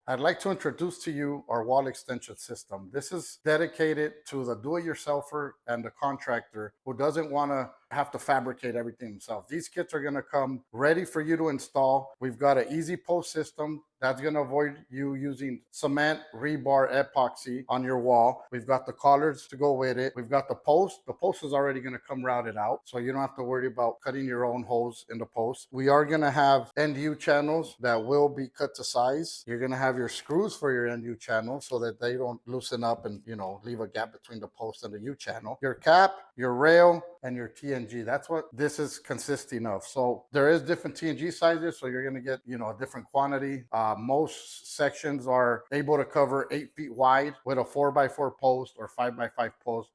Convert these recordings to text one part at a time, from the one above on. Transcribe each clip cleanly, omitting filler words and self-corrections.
I'd like to introduce to you our wall extension system. This is dedicated to the do-it-yourselfer and the contractor who doesn't want to have to fabricate everything himself. These kits are going to come ready for you to install. We've got an easy post system that's going to avoid you using cement, rebar, epoxy on your wall. We've got the collars to go with it. We've got the post. The post is already going to come routed out, so you don't have to worry about cutting your own holes in the post. We are going to have NU channels that will be cut to size. You're going to have your screws for your NU channel so that they don't loosen up and, leave a gap between the post and the U channel. Your cap, your rail, and your TNG. That's what this is consisting of. So there is different TNG sizes, so you're going to get, a different quantity. Most sections are able to cover 8 feet wide with a 4x4 post or 5x5 post,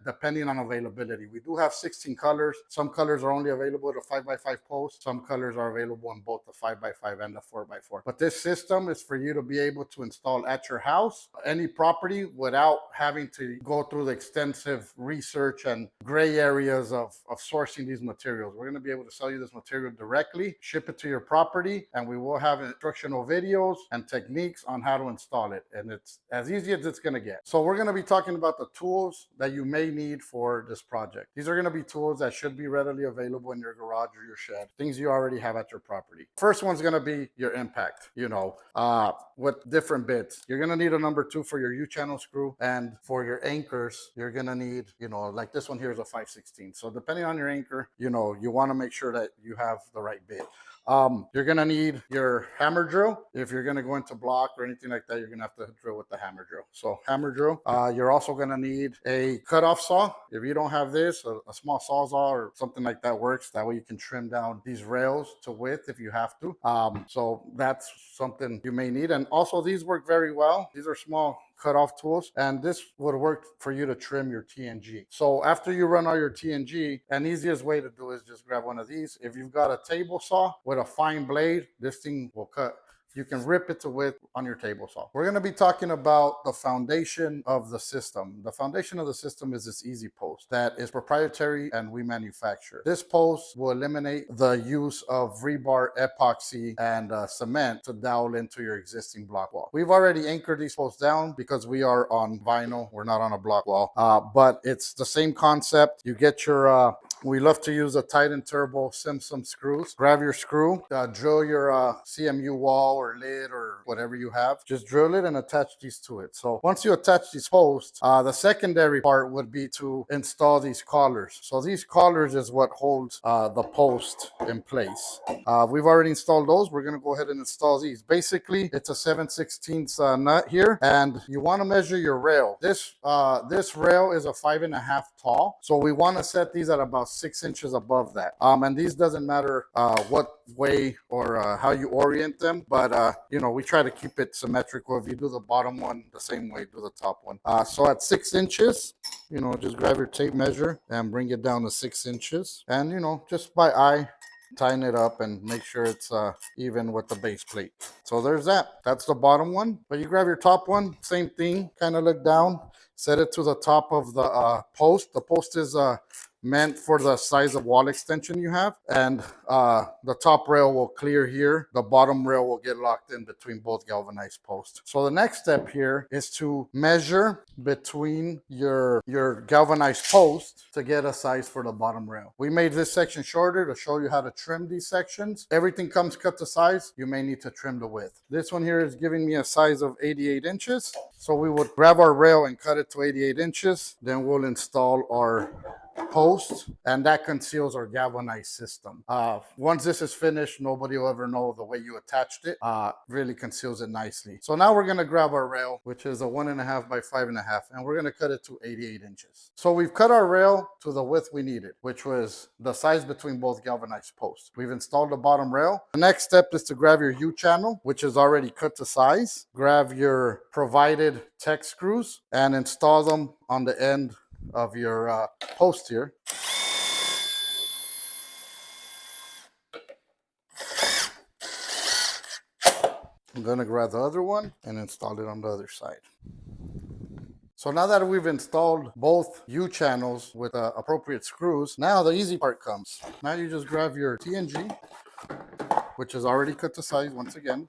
depending on availability. We do have 16 colors. Some colors are only available with a 5x5 post. Some colors are available in both the 5x5 and the 4x4. But this system is for you to be able to install at your house, any property, without having to go through the extensive research and gray areas of sourcing these materials. We're going to be able to sell you this material directly, ship it to your property, and we will have instructional videos and techniques on how to install it. And it's as easy as it's going to get. So we're going to be talking about the tools that you may need for this project. These are going to be tools that should be readily available in your garage or your shed, things you already have at your property. First one's going to be your impact, with different bits. You're going to need a number 2 for your U-channel screw, and for your anchors, you're going to need, like this one here is a 5/16. So depending on your anchor, you want to make sure that you have the right bit. You're going to need your hammer drill. If you're going to go into block or anything like that, you're going to have to drill with the hammer drill. So hammer drill. You're also going to need a cutoff saw. If you don't have this, a small sawzall or something like that works. That way you can trim down these rails to width if you have to. So that's something you may need. And also these work very well. These are small cutoff tools, and this would work for you to trim your TNG. So after you run all your TNG, an easiest way to do is just grab one of these. If you've got a table saw with a fine blade, this thing will cut. You can rip it to width on your table saw. We're going to be talking about the foundation of the system. The foundation of the system is this easy post that is proprietary and we manufacture. This post will eliminate the use of rebar, epoxy, and cement to dowel into your existing block wall. We've already anchored these posts down because we are on vinyl. We're not on a block wall, but it's the same concept. You get your we love to use a Titan Turbo Simpson screws. Grab your screw, drill your CMU wall or lid or whatever you have. Just drill it and attach these to it. So once you attach these posts, the secondary part would be to install these collars. So these collars is what holds the post in place. We've already installed those. We're going to go ahead and install these. Basically, it's a 7/16 nut here, and you want to measure your rail. This rail is a 5.5 tall. So we want to set these at about 6 inches above that. And these doesn't matter what way or how you orient them, but we try to keep it symmetrical. If you do the bottom one the same way, do the top one. So at 6 inches, just grab your tape measure and bring it down to 6 inches, and just by eye, tighten it up and make sure it's even with the base plate. So there's that. That's the bottom one. But you grab your top one, same thing, kind of look down, set it to the top of the post. The post is meant for the size of wall extension you have, and the top rail will clear here. The bottom rail will get locked in between both galvanized posts. So the next step here is to measure between your galvanized post to get a size for the bottom rail. We made this section shorter to show you how to trim these sections. Everything comes cut to size. You may need to trim the width. This one here is giving me a size of 88 inches. So we would grab our rail and cut it to 88 inches. Then we'll install our post, and that conceals our galvanized system. Once this is finished, nobody will ever know the way you attached it. Really conceals it nicely. So now we're going to grab our rail, which is a 1.5 by 5.5, and we're going to cut it to 88 inches. So we've cut our rail to the width we needed, which was the size between both galvanized posts. We've installed the bottom rail. The next step is to grab your U-channel, which is already cut to size. Grab your provided Tech screws and install them on the end of your post here. I'm going to grab the other one and install it on the other side. So now that we've installed both U-channels with appropriate screws, now the easy part comes. Now you just grab your TNG, which is already cut to size once again.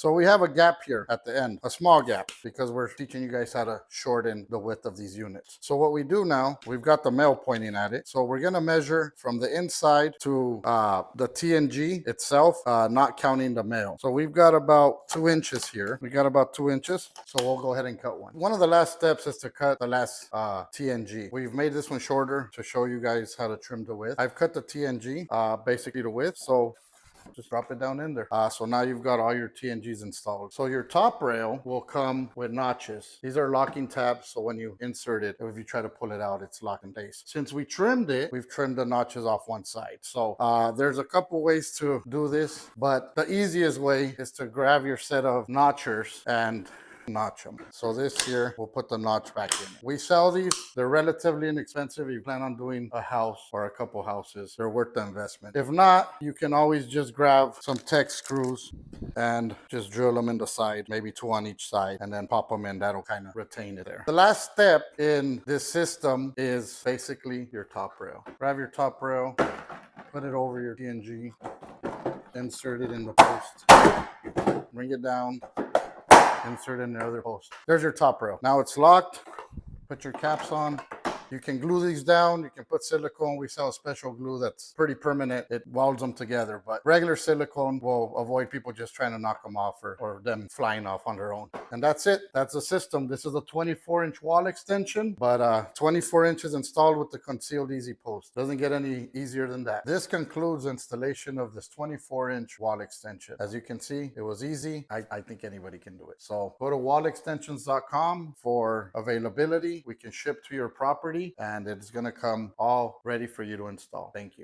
So we have a gap here at the end, a small gap, because we're teaching you guys how to shorten the width of these units. So what we do now, we've got the male pointing at it. So we're gonna measure from the inside to the TNG itself, not counting the male. So we've got about 2 inches here. We got about 2 inches. So we'll go ahead and cut one. One of the last steps is to cut the last TNG. We've made this one shorter to show you guys how to trim the width. I've cut the TNG, basically the width. So just drop it down in there. So now you've got all your TNGs installed. So your top rail will come with notches. These are locking tabs, so when you insert it, if you try to pull it out, it's locked in place. Since we trimmed it, we've trimmed the notches off one side. So there's a couple ways to do this, but the easiest way is to grab your set of notchers and notch them. So this here, we'll put the notch back in. We sell these. They're relatively inexpensive. If you plan on doing a house or a couple houses, they're worth the investment. If not, you can always just grab some Tech screws and just drill them in the side, maybe 2 on each side, and then pop them in. That'll kind of retain it there. The last step in this system is basically your top rail. Grab your top rail, put it over your TNG, insert it in the post, bring it down, insert in the other post. There's your top rail. Now it's locked. Put your caps on. You can glue these down. You can put silicone. We sell a special glue that's pretty permanent. It welds them together, but regular silicone will avoid people just trying to knock them off or them flying off on their own. And that's it. That's the system. This is a 24-inch wall extension, but 24 inches installed with the concealed easy post. Doesn't get any easier than that. This concludes installation of this 24-inch wall extension. As you can see, it was easy. I think anybody can do it. So go to wallextensions.com for availability. We can ship to your property, and it's going to come all ready for you to install. Thank you.